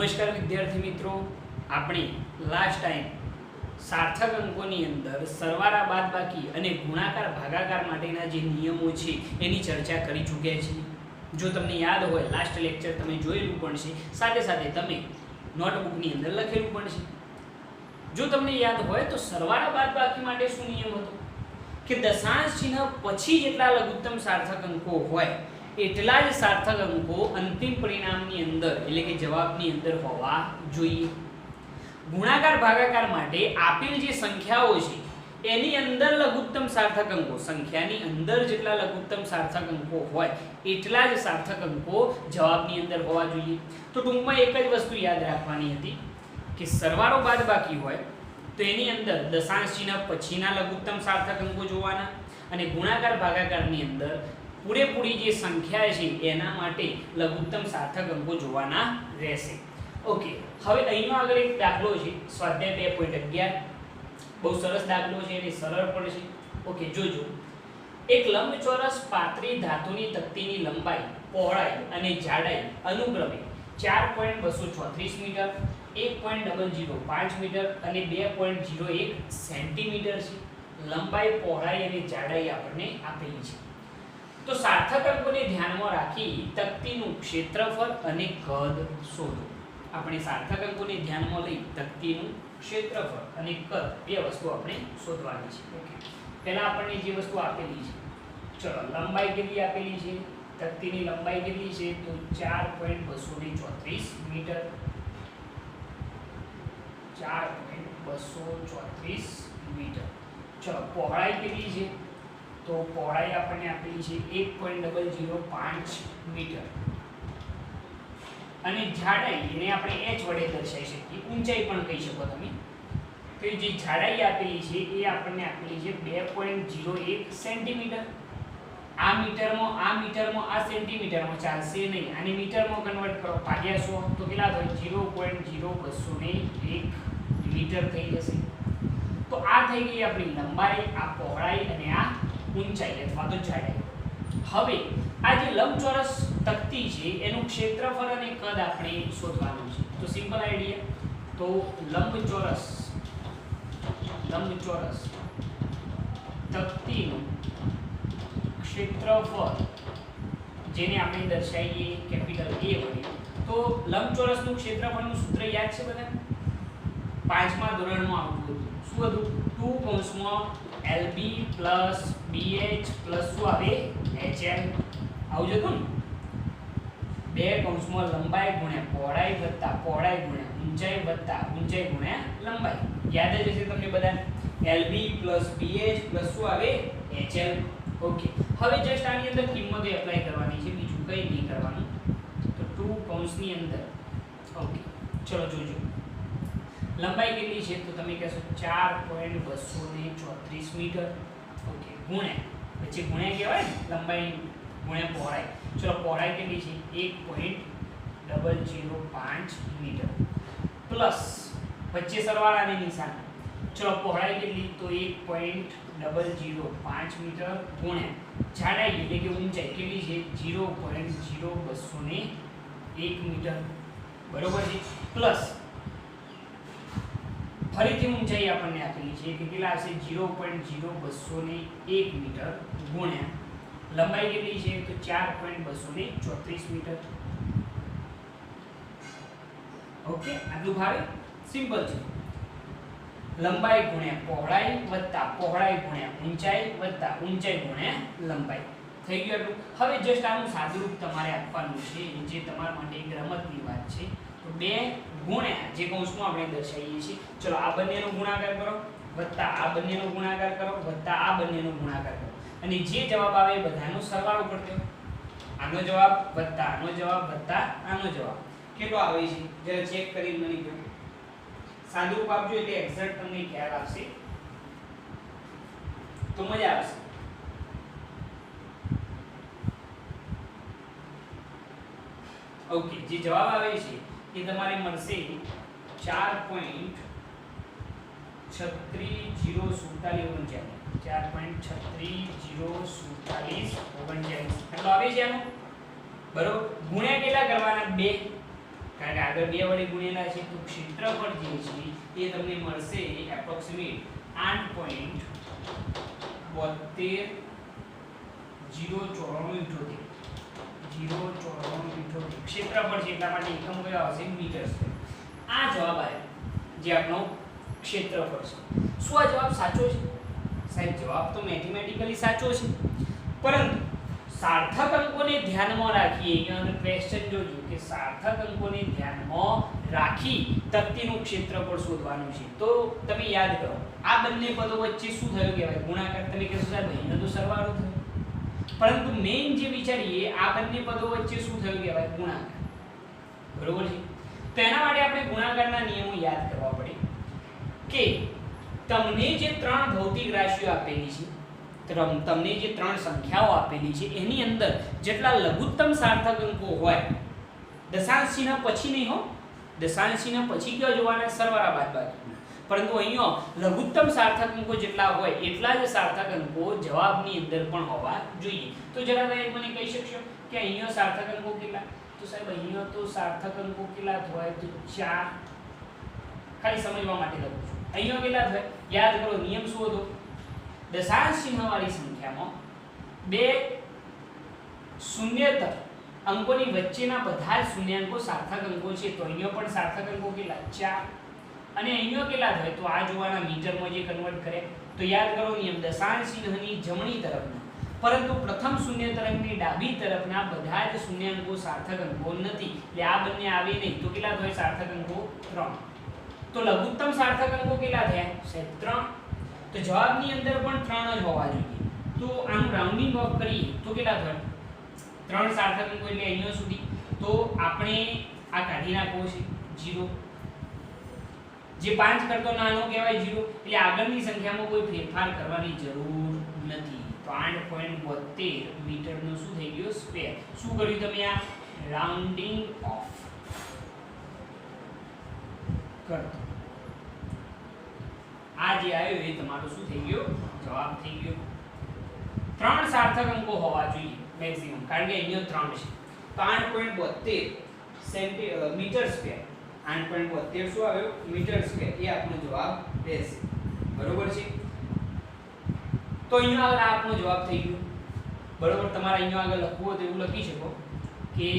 નમસ્કાર વિદ્યાર્થી મિત્રો, આપણે લાસ્ટ ટાઈમ સાર્થક અંકોની અંદર સરવાળા બાદબાકી અને ગુણાકાર ભાગાકાર માટેના જે નિયમો છે એની ચર્ચા કરી ચૂક્યા છીએ। જો તમને યાદ હોય લાસ્ટ લેક્ચર તમે જોયેલું પણ છે, સાથે સાથે તમે નોટબુકની અંદર લખેલું પણ છે। જો તમને યાદ હોય તો સરવાળા બાદબાકી માટે શું નિયમ હતો કે દશાંશ ચિહ્ન પછી જેટલા લઘુત્તમ સાર્થક અંકો હોય એટલા જ સાર્થક અંકો અંતિમ પરિણામની અંદર એટલે કે જવાબની અંદર હોવા જોઈએ। ગુણાકાર ભાગાકાર માટે આપેલ જે સંખ્યાઓ છે એની અંદર લઘુત્તમ સાર્થક અંકો સંખ્યાની અંદર જેટલા લઘુત્તમ સાર્થક અંકો હોય એટલા જ સાર્થક અંકો જવાબની અંદર હોવા જોઈએ। તો ટૂંકમાં એક જ વસ્તુ યાદ રાખવાની હતી કે સરવાળો બાદબાકી હોય તો એની અંદર દશાંશ ચિહ્ન પછીના લઘુત્તમ સાર્થક અંકો જોવાના અને ગુણાકાર ભાગાકારની અંદર પૂરેપૂરી જે સંખ્યા છે એના માટે લઘુત્તમ સાર્થક અંકો જોવાના રહેશે। ઓકે, હવે અહીંનો આગળ એક દાખલો છે સ્વાધ્યાય 2.11, બહુ સરસ દાખલો છે અને સરળ પણ છે। ઓકે, જોજો, એક લંબચોરસ પાતળી ધાતુની તકતીની લંબાઈ, પહોળાઈ અને જાડાઈ અનુક્રમે 4.234 મીટર, 1.005 મીટર અને 2.01 સેન્ટીમીટર છે। લંબાઈ, પહોળાઈ અને જાડાઈ આપણને આપેલી છે। તો સાર્થક અંકોને ધ્યાનમાં રાખી તકતીનું ક્ષેત્રફળ અને કદ શોધો। આપણે સાર્થક અંકોને ધ્યાનમાં લઈ તકતીનું ક્ષેત્રફળ અને કદ બે વસ્તુ આપણે શોધવાની છે। ઓકે, પહેલા આપણને જે વસ્તુ આપેલી છે, ચલો લંબાઈ કેટલી આપેલી છે, તકતીની લંબાઈ કેટલી છે તો 4.234 મીટર, 4.234 મીટર। ચલો પહોળાઈ કેટલી છે તો પહોળાઈ આપણને આપેલી છે 1.005 મીટર અને જાડાઈ એને આપણે h વડે દર્શાવી શકીએ, ઊંચાઈ પણ કહી શકો તમે। તો જે જાડાઈ આપેલી છે એ આપણને આપેલી છે 2.01 સેન્ટીમીટર। આ મીટરમાં આ સેન્ટીમીટરમાં ચાલશે નહીં, આને મીટરમાં કન્વર્ટ કરો ભાગ્યા 100 તો કેટલા થાય 0.0201 મીટર થઈ જશે। તો આ થઈ ગઈ આપણી લંબાઈ, આ પહોળાઈ અને આ ઊંચાઈ અથવા તો જાડાઈ। હવે આ જે લંબચોરસ તકતી છે એનું ક્ષેત્રફળ અને કદ આપણે શોધવાનું છે। તો સિમ્પલ આઈડિયા, તો લંબચોરસ તકતીનું ક્ષેત્રફળ જેને આપણે દર્શાવીએ કેપિટલ A વડે, તો લંબચોરસનું ક્ષેત્રફળનું સૂત્ર યાદ છે બધાને? 5મા ધોરણમાં આવતું હતું, શું હતું? 2 કૌંસમાં LB પ્લસ BH પ્લસ શું આવે HL આવું જતું ને, 2 કૌંસમાં લંબાઈ ગુણ્યા પહોળાઈ વત્તા પહોળાઈ ગુણ્યા ઊંચાઈ વત્તા ઊંચાઈ ગુણ્યા લંબાઈ, યાદ જ હશે તમને બધાને? LB પ્લસ BH પ્લસ શું આવે HL। ઓકે, હવે જસ્ટ આની અંદર કિંમતો એપ્લાય કરવાની છે, બીજું કંઈ નહીં કરવાનું। તો 2 કૌંસની અંદર ઓકે, ચલો જોજો લંબાઈ કેટલી છે તો તમે કહેશો 4.234 મીટર। ઓકે, ગુણ્યા પછી ગુણ્યા કહેવાય ને લંબાઈ ગુણ્યા પહોળાઈ। ચલો પહોળાઈ કેટલી છે 1.005 મીટર પ્લસ વચ્ચે સરવાળાની નિશાન, ચલો પહોળાઈ કેટલી તો 1.005 મીટર ગુણ્યા જાડાઈ એટલે કે ઊંચાઈ કેટલી છે 0.0201 મીટર, બરોબર છે, પ્લસ ફરીથી ઊંચાઈ આપણને આપેલી છે કે કેટલા હશે 0.0201 મીટર ગુણ્યા લંબાઈ કેટલી છે તો 4.234 મીટર। ઓકે, આટલું ભાવે સિમ્પલ છે। લંબાઈ ગુણ્યા પહોળાઈ વત્તા પહોળાઈ ગુણ્યા ઊંચાઈ વત્તા ઊંચાઈ ગુણ્યા લંબાઈ થઈ ગયું આટલું। હવે જસ્ટ આનું સાદુરૂપ તમારે આપવાનું છે, જે તમારા માટે એક રમતની વાત છે। તો 2 ગુણ્યા જે કૌંસમાં આપણે દર્શાવીએ છીએ, ચલો આ બંનેનો ગુણાકાર કરો વત્તા આ બંનેનો ગુણાકાર કરો વત્તા આ બંનેનો ગુણાકાર કરો અને જે જવાબ આવે એ બધાનો સરવાળો કરજો। આનો જવાબ વત્તા આનો જવાબ વત્તા આનો જવાબ કેટલો આવે છે જરા ચેક કરીને મને કહો। સાદુરૂપ આપજો એટલે એક્ઝેક્ટ તમને ખ્યાલ આવશે તો મજા આવશે। ઓકે, જે જવાબ આવે છે એ તમારે મળશે 4.36047 4.36047 એટલો આવે છે આનો, બરોબર। ગુણ્યા કેટલા કરવાના 2, કારણ કે આગળ 2 વડે ગુણેલા છે તો ક્ષેત્રફળ જે છે એ તમને મળશે એપ્રોક્સિમેટ 8.72 ક્ષેત્રફળ છે એટલા માટે એકમ કયો આવશે મીટર સ્ક્વેર. આ જવાબ આવ્યો જે આપણો ક્ષેત્રફળ છે. શું આ જવાબ સાચો છે? સાહેબ જવાબ તો મેથેમેટિકલી સાચો છે, પરંતુ સાર્થક અંકોને ધ્યાનમાં રાખી અહીંયા ક્વેશ્ચન જોજો કે સાર્થક અંકોને ધ્યાનમાં રાખી તકતીનું ક્ષેત્રફળ શોધવાનું છે. તો તમે યાદ કરો આ બંને પદો વચ્ચે શું થયું કહેવાય ગુણાકાર. તમે કહેશો સાહેબ અહીંનો તો સરવાળો થયો, પરંતુ મેઈન જે વિચારીએ આ બંને પદો વચ્ચે શું થયું કહેવાય ગુણાકાર. બરોબર છે? તો એના માટે આપણે ગુણાકારના નિયમો યાદ કરવા પડે કે તમને જે 3 ભૌતિક રાશિઓ આપેલી છે, તમને જે 3 સંખ્યાઓ આપેલી છે એની અંદર જેટલા લઘુત્તમ સાર્થક અંકો હોય દશાંશ ચિહ્ન પછી નહીં હો, દશાંશ ચિહ્ન પછી કયો જોવાના સરવાળા બાદબાકી, પરંતુ અહીંયા લઘુત્તમ સાર્થક અંકો જેટલા હોય એટલા જ સાર્થક અંકો જવાબની અંદર પણ હોવા જોઈએ. તો જરા તમે મને કહી શકશો કે અહીંયા સાર્થક અંકો કેટલા? તો સાહેબ અહીંયા તો સાર્થક અંકો કેટલા હોય તો 4. ખાલી સમજવા માટે લખું છું. અહીંયા કેટલા થાય યાદ કરો. નિયમ શું હતો? દશાંશ ચિહ્નવાળી સંખ્યામાં 2 શૂન્યતર અંકોની વચ્ચેના બધા જ શૂન્યાંકો સાર્થક અંકો છે. તો અહીંયા પણ સાર્થક અંકો કેટલા 4. અને અહીંયા કેટલા થાય તો આ જોવાના મીટરમાં જે કન્વર્ટ કરે. તો યાદ કરો નિયમ દશાંશ ચિહ્નની જમણી તરફના પરંતુ પ્રથમ શૂન્યતર અંકની ડાબી તરફના બધા જ શૂન્યાંકો સાર્થક અંકો નથી. એટલે આ બંને આવે નહીં તો કેટલા થાય સાર્થક અંકો 3. તો લઘુત્તમ સાર્થક અંકો કેટલા થયા સાહેબ 3. તો જવાબની અંદર પણ 3 જ હોવા જોઈએ. તો આનું રાઉન્ડિંગ ઓફ કરીએ તો કેટલા થાય 3 સાર્થક અંકો એટલે અહીંયા સુધી. તો આપણે આ કાઢી નાખવો છે 0. જે 5 કરતો નાનો કહેવાય 0. એટલે આગળની સંખ્યામાં કોઈ ફેરફાર કરવાની જરૂર નથી. તો 8.72 મીટરનો શું થઈ ગયો સ્ક્વેર. શું કર્યું તમે આ રાઉન્ડિંગ ઓફ કરતો. આ જે આવ્યો એ તમારો શું થઈ ગયો જવાબ થઈ ગયો. 3 સાર્થક અંકો હોવા જોઈએ મેક્સિમમ, કારણ કે અહીંયા 3 છે. તો 8.72 મીટર સ્ક્વેર 8.72 શું આવ્યો મીટર સ્ક્વેર એ આપણો જવાબ રહેશે. બરોબર છે? તો અહીંયા આગળ આપણો જવાબ થઈ ગયો. બરોબર? તમારે અહીંયા આગળ લખવું હોય તો એવું લખી શકો કે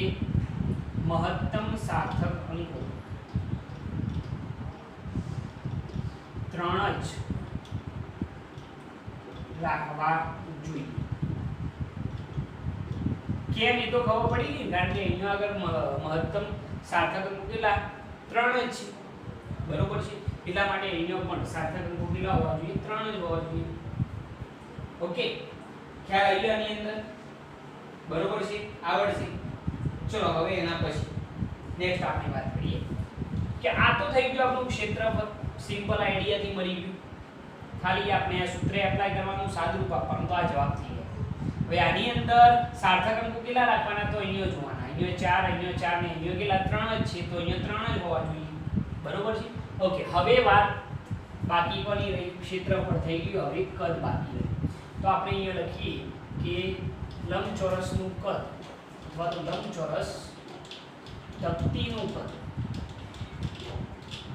મહત્તમ સાર્થક અંકો 3 જ રાખવા જોઈએ. કેમ એ તો ખબર પડી ગઈ, કારણ કે અહીંયા આગળ મહત્તમ સાર્થક અંકો કેટલા 3 જ છે. બરોબર છે? એટલા માટે અહીંયા પણ સાર્થક અંકો કેટલા હોવા જોઈએ 3 જ હોવા જોઈએ. ઓકે, ખ્યાલ આવી ગયો આની અંદર? બરોબર છે? આવડશે? ચલો હવે એના પછી નેક્સ્ટ આપણે વાત કરીએ કે આ તો થઈ ગયું આપણું ક્ષેત્રફળ. સિમ્પલ આઈડિયા થી મળી ગયું. ખાલી આપણે આ સૂત્ર એપ્લાય કરવાનું, સાદુરૂપ આપવાનું, તો આ જવાબ થઈ ગયો. હવે આની અંદર સાર્થક અંકો કેટલા રાખવાના? તો અહીંયા જોવાના. અહીંયા 4, અહીંયા 4 ને અહીંયા કેટલા 3 જ છે. તો અહીંયા 3 જ હોવા જોઈએ. બરોબર છે? ઓકે, હવે વાત બાકી કોની રહી? ક્ષેત્રફળ થઈ ગયું. હવે કદ બાકી રહ્યું. તો આપણે અહીંયા લખીએ કે લંબચોરસનું કદ અથવા તો લંબચોરસ તકતીનું કદ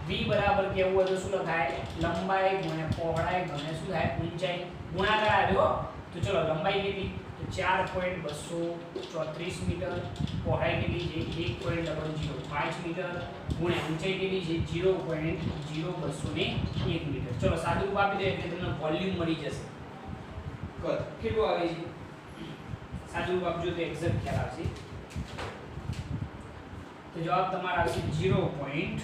v બરાબર કેવું હોય તો શું લખાય? લંબાઈ ગુણ્યા પહોળાઈ ગુણ્યા શું થાય ઊંચાઈ. ગુણાકાર આવ્યો. તો ચલો લંબાઈ કેટલી? તો 4.234 મીટર. પહોળાઈ કેટલી છે? 1.005 મીટર. ગુણ્યા ઊંચાઈ કેટલી છે? 0.0201 મીટર. ચલો સાદુરૂપ આપી દે એટલે તમને વોલ્યુમ મળી જશે. કદ કેટલું આવે છે? સાદુરૂપ આપજો તો એક્ઝેક્ટ ખ્યાલ આવશે. તો જવાબ તમારો આવશે 0.0855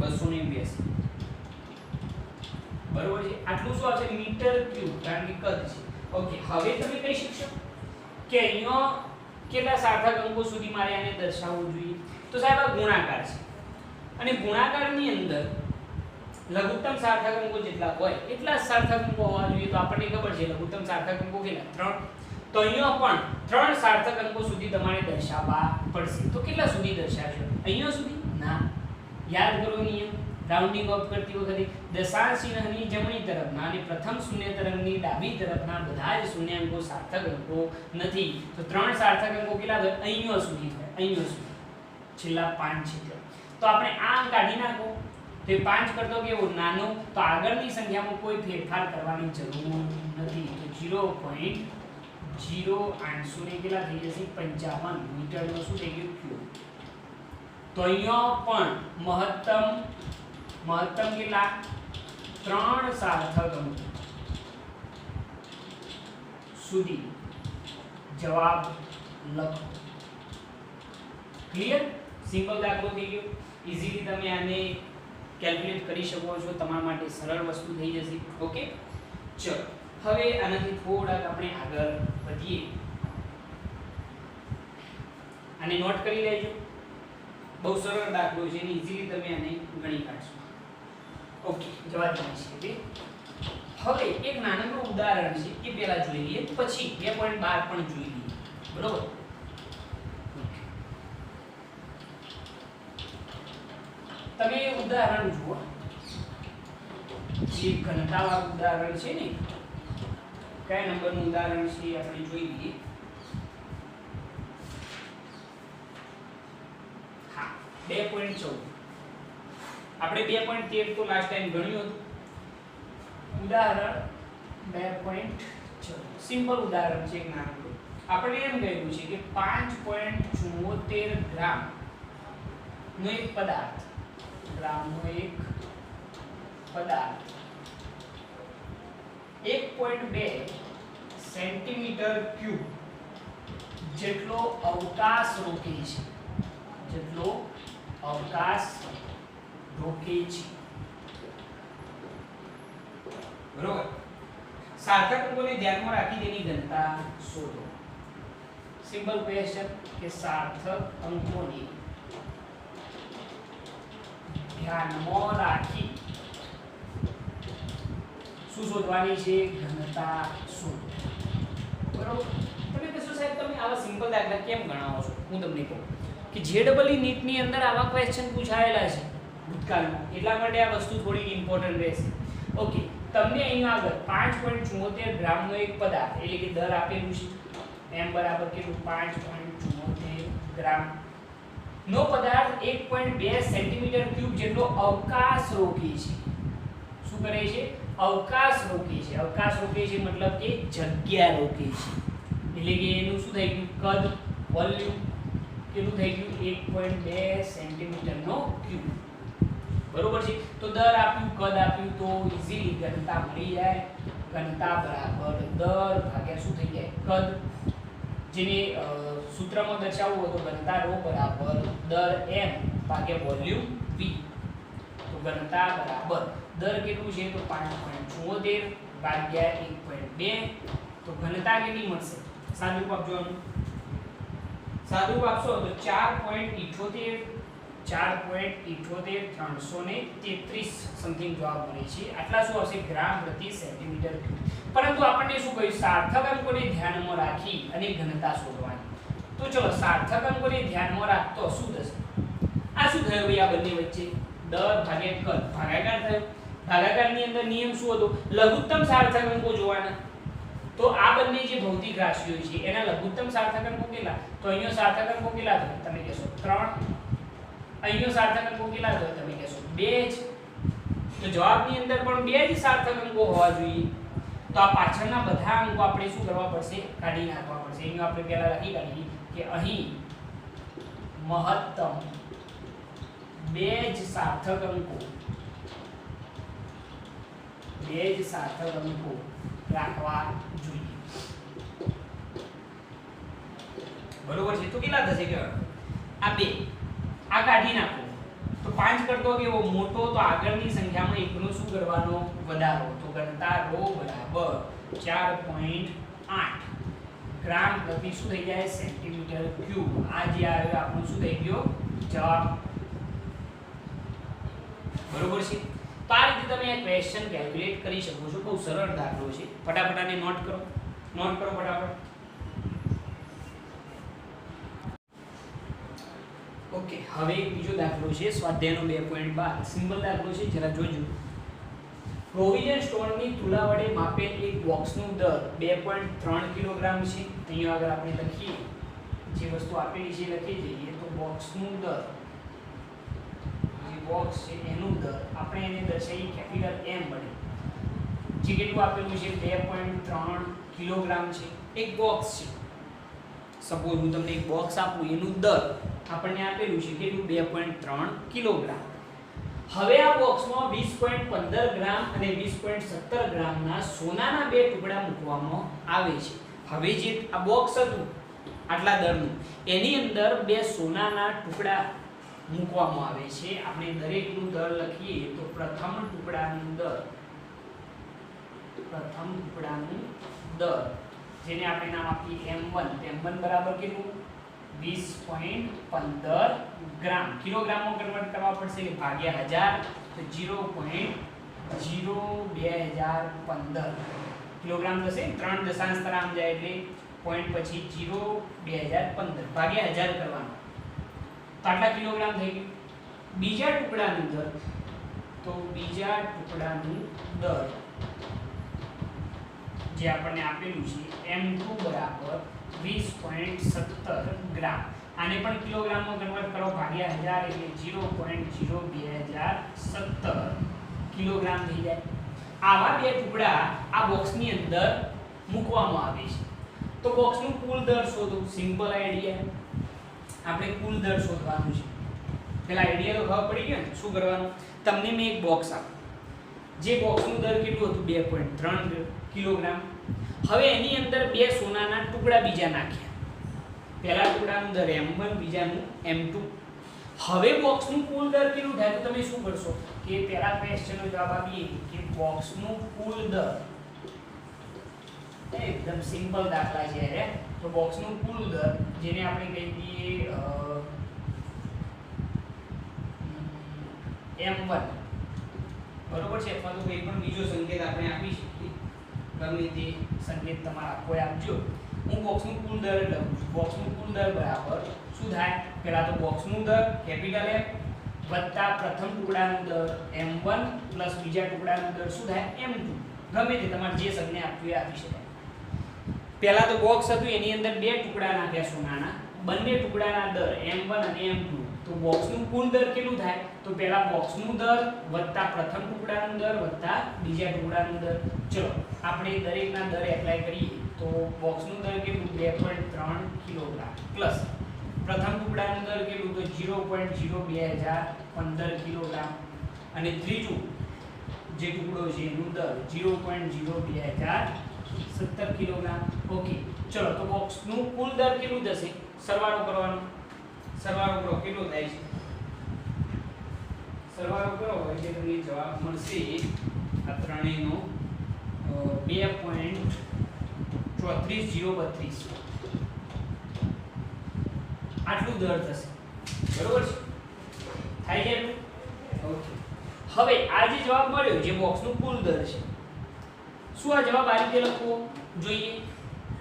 282. બરોબર છે? આટલું શું આવશે? મીટર ક્યુબ, કારણ કે કદ છે. ઓકે, હવે તમે કહી શકશો કે અહીંયા કેટલા સાર્થક અંકો સુધી મારે આને દર્શાવવું જોઈએ? તો સાહેબ આ ગુણાકાર છે અને ગુણાકારની અંદર લઘુત્તમ સાર્થક અંકો જેટલા હોય એટલા સાર્થક અંકો હોવા જોઈએ. તો આપણને ખબર છે લઘુત્તમ સાર્થક અંકો કેટલા 3. તો અહીંયા પણ 3 સાર્થક અંકો સુધી તમારે દર્શાવવા પડશે. તો કેટલા સુધી દર્શાવશો? અહીંયા સુધી ના. યાદ કરો નિયમ રાઉન્ડિંગ ઓફ કરતી વખતે દશાંશ ચિહ્નની જમણી તરફના અને પ્રથમ શૂન્ય તરંગની ડાબી તરફના બધા જ શૂન્યાંકો સાર્થક અંકો નથી. તો 3 સાર્થક અંકો કેટલા થાય? અહીંયા સુધી થાય, અહીંયા સુધી. છેલ્લા 5 છે તો આપણે આ અંક કાઢી નાખો. તો 5 કરતો કેવો નાનો, તો આગળની સંખ્યામાં કોઈ ફેરફાર કરવાની જરૂર નથી. તો 0.08 ને કેટલા થઈ જશે? 55 મીટરનો શું થઈ ગયું? ક્યુબ. તો અહીંયા પણ મહત્તમ કેટલા? 3 સાર્થક અંકો સુધી જવાબ લખો. ક્લિયર? સિમ્પલ દાખલો થઈ ગયો. ઈઝીલી તમે આને કેલ્ક્યુલેટ કરી શકો છો. તમારા માટે સરળ વસ્તુ થઈ જશે. ઓકે, ચલો હવે આનાથી થોડાક આપણે આગળ વધીએ. આને નોટ કરી લેજો. બહુ સરળ દાખલો છે, ઈઝીલી તમે આને ગણી કાઢશો. ઓકે, જવા દઈએ છે. હવે એક નાનકડું ઉદાહરણ છે એ પહેલા જોઈ લઈએ, પછી 2.12 પણ જોઈ લઈએ. બરોબર? તમે ઉદાહરણ જુઓ. જે ઘનતાવાળું ઉદાહરણ છે ને, કયા નંબરનું ઉદાહરણ છે આપણે જોઈ લઈએ. હા, 2.14. આપણે 2.13 તો લાસ્ટ ટાઈમ ગણ્યું હતું. ઉદાહરણ 2.14 સિમ્પલ ઉદાહરણ છે એક નાનકડું. આપણે એમ કહ્યું છે કે 5.74 ગ્રામ નો એક પદાર્થ, ગ્રામનો એક પદાર્થ 1.2 સેન્ટીમીટર ક્યુબ જેટલો અવકાશ રોકે છે, જેટલો અવકાશ રોકે છે. બરોબર? સાર્થક અંકોને ધ્યાનમાં રાખી તેની ઘનતા શોધો. સિમ્પલ ક્વેશ્ચન કે સાર્થક અંકોને ધ્યાનમાં રાખી શું શોધવાની છે? ઘનતા શોધો. બરોબર? તમે કહેશો સાહેબ તમે આવા સિમ્પલ દાખલા કેમ ગણાવો છો? હું તમને કહું કે JEE નીટની અંદર આવા ક્વેશ્ચન પૂછાયેલા છે ભૂતકાળમાં, એટલા માટે આ વસ્તુ થોડી ઇમ્પોર્ટન્ટ રહેશે. ઓકે, તમને અહીં આગળ 5.74 ગ્રામનો એક પદાર્થ એટલે કે દર આપેલું છે. m બરાબર કેટલું? 5.74 ગ્રામ નો પદાર્થ 1.2 સેન્ટીમીટર ક્યુબ જેટલો અવકાશ રોકે છે. શું કરે છે? અવકાશ રોકે છે. અવકાશ રોકે છે મતલબ કે જગ્યા રોકે છે. એટલે કે એનું શું થઈ ગયું? કદ, વોલ્યુમ કેટલું થઈ ગયું? 1.2 સેન્ટીમીટર નો ક્યુબ. બરોબર છે? તો દર આપ્યું, કદ આપ્યું, તો ઈઝીલી ઘનતા મળી જાય. ઘનતા બરાબર દર ભાગ્યા શું થઈ જાય? કદ. જેને સૂત્રમાં દર્શાવવું હોય તો ઘનતા ρ બરાબર દર m ભાગ્યા વોલ્યુમ v. તો ઘનતા બરાબર દર કેટલું છે? તો 5.74 ભાગ્યા 1.2. તો ઘનતા કેટલી મળશે? સાદુરૂપ આપજો. સાદુરૂપ આપશો તો 4.78 સમથિંગ જવાબ મળે છે. આટલા શું આવશે? ગ્રામ પ્રતિ સેન્ટીમીટર ક્યુબ. પરંતુ આપણને શું કહ્યું? સાર્થક અંકોને ધ્યાનમાં રાખી અને ઘનતા શોધવાની. તો ચલો સાર્થક અંકોને ધ્યાનમાં રાખતો શું થશે? આ શું થયું ભાઈ? આ બંને વચ્ચે દર ભાગ્યા કદ ભાગાકાર થયો. ભાગાકારની અંદર નિયમ શું હતો? લઘુત્તમ સાર્થક અંકો જોવાના. તો આ બંને જે ભૌતિક રાશિઓ છે એના લઘુત્તમ સાર્થક અંકો કેટલા? તો અહીંયા સાર્થક અંકો કેટલા થાય? તમે કહેશો 3. અહીંયા સાર્થક અંકો કેટલા થાય? તમે કહેશો 2 જ. તો જવાબની અંદર પણ 2 જ સાર્થક અંકો હોવા જોઈએ. તો આ પાછળના બધા અંકો આપણે શું કરવા પડશે? કાઢી નાખવા પડશે. અહીંયા આપણે પહેલા લખી કાઢીએ કે અહીં મહત્તમ 2 જ સાર્થક અંકો, 2 જ સાર્થક અંકો રાખવા જોઈએ. બરોબર છે? તો કેટલા થશે કે આ 2 આ કાઢી નાખો તો 5 કરતો કેવો મોટો, તો આગળની સંખ્યામાં એકનો શું કરવાનો? વધારો. તો ઘનતા ρ બરાબર 4.8 ગ્રામ પ્રતિ શું થઈ જાય? Centimetre cube. આ જે આવ્યો આપણું શું થઈ ગયો? જવાબ. બરોબર છે? તો આ રીતે તમે આ ક્વેશ્ચન કેલ્ક્યુલેટ કરી શકો છો. બહુ સરળ દાખલો છે. ફટાફટ આને નોટ કરો. નોટ કરો ફટાફટ. ઓકે, હવે એક બીજો દાખલો છે સ્વાધ્યાયનો 2.12 સિમ્પલ દાખલો છે, જરા જોજો. પ્રોવિઝન સ્ટોરની તુલા વડે માપેલ એક બોક્સનું દર 2.3 કિલોગ્રામ છે. અહીંયા આગળ આપણે લખીએ જે વસ્તુ આપેલી છે લખી જઈએ તો બોક્સનું દર, જે બોક્સ છે એનું દર આપણે એને દર્શાવી કેપિટલ M વડે. જે કેટલું આપેલું છે 2.3 કિલોગ્રામ છે. એક બોક્સ છે, સપોઝ હું તમને એક બોક્સ આપું, એનું દર આપણને આપેલું છે કેટલું 2.3 કિલોગ્રામ. હવે આ બોક્સમાં 20.15 ગ્રામ અને 20.17 ગ્રામના સોનાના બે ટુકડા મૂકવામાં આવે છે. હવે જે આ બોક્સ હતું આટલા દરનું, એની અંદર બે સોનાના ટુકડા મૂકવામાં આવે છે. આપણે દરેકનું દર લખીએ તો પ્રથમ ટુકડાનું દર, જેને આપણે નામ આપીએ M1. M1 બરાબર કેટલું 20.15 ગ્રામ. કિલોગ્રામમાં કન્વર્ટ કરવા પડશે કે ભાગ્યા 1000 તો 0.0215 કિલોગ્રામ થશે. 3 દશાંશ સ્થાનાંક જાય એટલે પોઈન્ટ પછી 0.2015 ભાગ્યા 1000 કરવાનો તો આટલા કિલોગ્રામ થઈ ગયું. બીજા ટુકડાનું દર, તો બીજા ટુકડાનું દર જે આપણને આપેલું છે M2 બરાબર 20.17 ગ્રામ. આને પણ કિલોગ્રામમાં કન્વર્ટ કરો ભાગ્યા 1000 એટલે 0.0217 કિલોગ્રામ થઈ જાય. આવા બે ટુકડા આ બોક્સની અંદર મૂકવામાં આવે છે. તો બોક્સનું કુલ દર શોધો. સિમ્પલ આઈડિયા, આપણે કુલ દર શોધવાનું છે. પેલા આઈડિયા તો ખબર પડી ગયો ને શું કરવાનું. તમને મેં એક બોક્સ આપ્યું, જે બોક્સનું દર કેટલું હતું 2.3 કિલોગ્રામ. હવે એની અંદર બે સોનાના ટુકડા બીજા નાખ્યા. પહેલા ટુકડાનું દર M1, બીજાનું M2. હવે બોક્સનું કુલ દર કેટલું થાય તો તમે શું કરશો કે પહેલા ક્વેશ્ચનનો જવાબ આપીએ કે બોક્સનું કુલ દર, એકદમ સિમ્પલ દાખલા છે રે. તો બોક્સનું કુલ દર જેને આપણે કહી દઈએ M1 બરોબર છે, અથવા તો કોઈ પણ બીજો સંકેત આપણે આપી શકીએ. ગમે તે સંકેત તમારે આપવો આપજો. હું બોક્સનું કુલ દર લખું છું. બોક્સનું કુલ દર બરાબર શું થાય, પહેલા તો બોક્સનું દર કેપિટલ M વત્તા પ્રથમ ટુકડાનું દર M1 પ્લસ બીજા ટુકડાનું દર શું થાય M2. ગમે તે તમારે જે સંજ્ઞા આપવી એ આપી શકાય. પહેલા તો બોક્સ હતું એની અંદર બે ટુકડા નાખ્યા સોનાના, બંને ટુકડાના દર M1 અને M2. તો બોક્સનું કુલ દર કેટલું થાય તો પહેલા બોક્સનું દર વત્તા પ્રથમ ટુકડાનું દર વત્તા બીજા ટુકડાનું દર. ચલો આપણે દરેકના દર એપ્લાય કરીએ તો બોક્સનું દર કેટલું 2.3 કિલોગ્રામ પ્લસ પ્રથમ ટુકડાનું દર કેટલું તો 0.0215 કિલોગ્રામ અને ત્રીજું જે ટુકડો છે એનું દર 0.0217 કિલોગ્રામ. ઓકે, ચલો તો બોક્સનું કુલ દર કેટલું થશે, સરવાળો કરવાનો. સરવાળો કરો કેટલો થાય છે, સરવાળો કરો એટલે તમને જવાબ મળશે આ ત્રણેયનો 2.34032 આટલું દર થશે. બરોબર છે, થાય છે એટલું. ઓકે, હવે આ જે જવાબ મળ્યો જે બોક્સનું કુલ દર છે, શું આ જવાબ આ રીતે લખવો જોઈએ?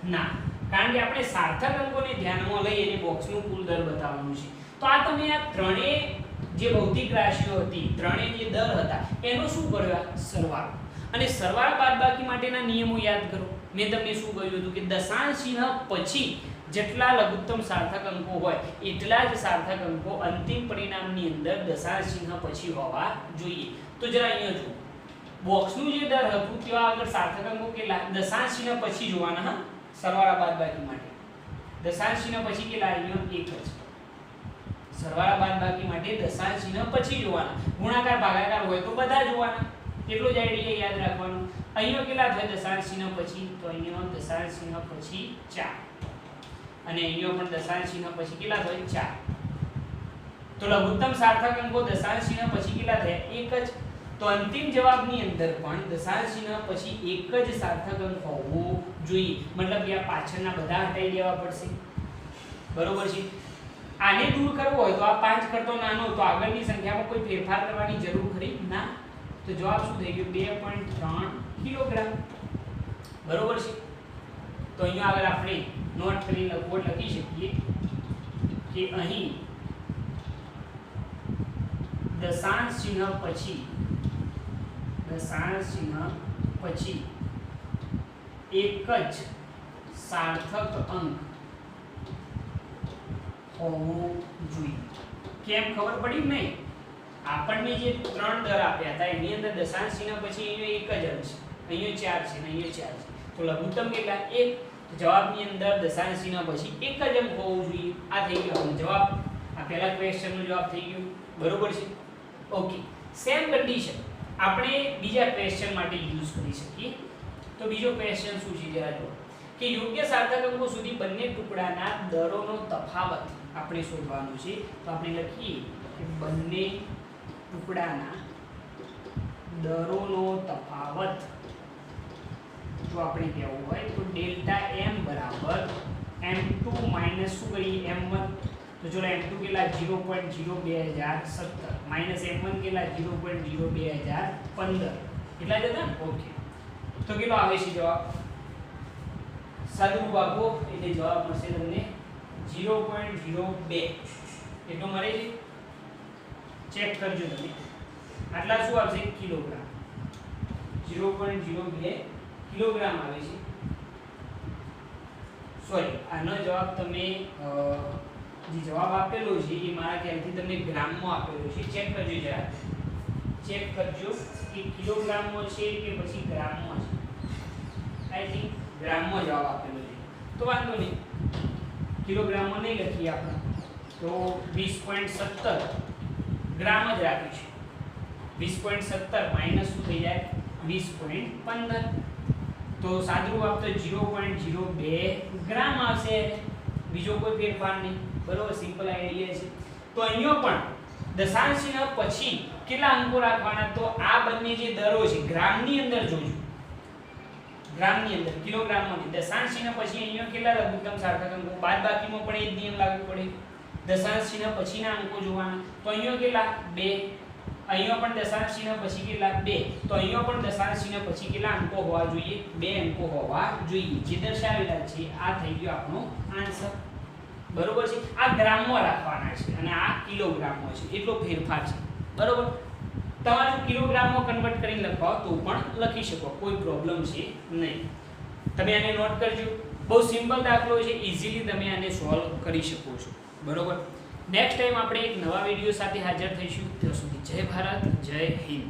ના, કારણ કે આપણે સાર્થક અંકોને ધ્યાનમાં લઈ અને બોક્સનું કુલ દર બતાવવાનું છે. તો આ તમે આ ત્રણેય જે ભૌતિક રાશિઓ હતી, ત્રણેય જે દર હતા એનો શું કર્યો સરવાળો. અને સરવાળા બાદબાકી માટેના નિયમો યાદ કરો. મેં તમને શું કહ્યું હતું કે દશાંશ ચિહ્ન પછી જેટલા લઘુત્તમ સાર્થક અંકો હોય એટલા જ સાર્થક અંકો અંતિમ પરિણામની અંદર દશાંશ ચિહ્ન પછી હોવા જોઈએ. તો જરા અહીંયા જુઓ, બોક્સનું જે દર હતું ત્યાં આગળ સાર્થક અંકો કેટલા દશાંશ ચિહ્ન પછી જોવાના. હા, સરવાળા બાદબાકી માટે દશાંશ ચિહ્ન પછી કેટલા અહીંયા એક જ. સરવાળા બાદબાકી માટે દશાંશ ચિહ્ન પછી જોવાના. ગુણાકાર ભાગાકાર હોય તો બધા જોવાના. એટલો જ આઈડિયા યાદ રાખવાનો. અહીંયા કેટલા થાય દશાંશ ચિહ્ન પછી, તો અહીંયા દશાંશ ચિહ્ન પછી 4 અને અહીંયા પણ દશાંશ ચિહ્ન પછી કેટલા થાય 4. તો લઘુત્તમ સાર્થક અંકો દશાંશ ચિહ્ન પછી કેટલા થયા એક જ. તો અંતિમ જવાબની અંદર પણ દશાંશ ચિહ્ન પછી એક જ સાર્થક અંક હોવો જોઈએ. મતલબ કે આ પાછળના બધા હટાવી દેવા પડશે. બરોબર છે. આને દૂર કરવો હોય તો આ 5 કરતો નાનો, તો આગળની સંખ્યામાં કોઈ ફેરફાર કરવાની જરૂર ખરી ના. તો જવાબ શું થઈ ગયો 2.3 કિલોગ્રામ. બરોબર છે. તો અહીંયા આગળ આપણે નોટ કરી લખી શકીએ કે અહીં દશાંશ ચિહ્ન પછી એક જ સાર્થક અંક હોવો જોઈએ. કેમ ખબર પડી નહીં? આપણને જે 3 દર આપ્યા હતા એની અંદર દશાંશ ચિહ્ન પછી અહીંયા એક જ અંક છે, અહીંયા 4 છે અને અહીંયા 4 છે. તો લઘુત્તમ કેટલા? 1. જવાબની અંદર દશાંશ ચિહ્ન પછી એક જ અંક હોવો જોઈએ. આ થઈ ગયો આપણો જવાબ. આ પહેલા ક્વેશ્ચનનો જવાબ થઈ ગયો. બરોબર છે? ઓકે. સેમ કન્ડિશન આપણે બીજા ક્વેશ્ચન માટે યુઝ કરી શકીએ. તો બીજો ક્વેશ્ચન શું છે જરા જુઓ કે યોગ્ય સાર્થક અંકો સુધી બંને ટુકડાના દરોનો તફાવત આપણે શોધવાનો છે. તો આપણે લખીએ કે બંને ટુકડાના દરોનો તફાવત જો આપણે કહેવું હોય તો ડેલ્ટા m બરાબર m2 માઈનસ શું કરીએ m1. તો જો m2 કેટલા 0.02017 માઈનસ m1 કેટલા 0.02015 કેટલા જતા? ઓકે. તો કેટલો આવે છે જવાબ? સાદુરૂપ આપો એટલે જવાબ મળશે તમને 0.02 એટલો મળે છે. ચેક કરજો તમે. આટલા શું આવશે? કિલોગ્રામ. 0.02 કિલોગ્રામ આવે છે. સોરી, આનો જવાબ તમે જે જવાબ આપેલો છે એ મારા ખ્યાલથી તમને ગ્રામમાં આપેલો છે. ચેક કરજો જરા. ચેક કરજો કે કિલોગ્રામમાં છે કે પછી ગ્રામમાં છે. આઈ થિંક ગ્રામમાં જવાબ આપેલો છે. તો વાંધો નહીં, કિલોગ્રામમાં નહીં લખીએ આપણે. તો 20.17 ગ્રામ જ રાખીશું. 20.17 માઈનસ શું થઈ જાય? 20.15. તો સાદુરૂપ આપતો 0.02 ગ્રામ આવશે. બીજો કોઈ ફેરફાર નહીં. બરોબર? સિમ્પલ આઈડિયા છે. તો અહીંયા પણ દશાંશ ચિહ્ન પછી કેટલા અંકો રાખવાના? તો આ બંને જે દરો છે ગ્રામની અંદર જોજો. ગ્રામની અંદર, કિલોગ્રામમાં નહીં. દશાંશ ચિહ્ન પછી અહીંયા કેટલા લઘુત્તમ સાર્થક અંકો? બાદબાકીમાં પણ એ જ નિયમ લાગુ પડે. દશાંશ ચિહ્ન પછીના અંકો જોવાના. તો અહીંયા કેટલા? 2. અહીંયા પણ દશાંશ ચિહ્ન પછી કેટલા? 2. તો અહીંયા પણ દશાંશ ચિહ્ન પછી કેટલા અંકો હોવા જોઈએ? 2 અંકો હોવા જોઈએ. જે દર્શાવેલા છે આ થઈ ગયો આપણો આન્સર. બરોબર છે? આ ગ્રામમાં રાખવાના છે અને આ કિલોગ્રામમાં છે. એટલો ફેરફાર છે. બરોબર? તમારે કિલોગ્રામમાં કન્વર્ટ કરીને લખવા તો પણ લખી શકો, કોઈ પ્રોબ્લેમ છે નહીં. તમે આને નોટ કરજો. બહુ સિમ્પલ દાખલો છે, ઈઝીલી તમે આને સોલ્વ કરી શકો છો. બરોબર? નેક્સ્ટ ટાઈમ આપણે એક નવા વિડિયો સાથે હાજર થઈશું. ત્યાં સુધી જય ભારત, જય હિન્દ.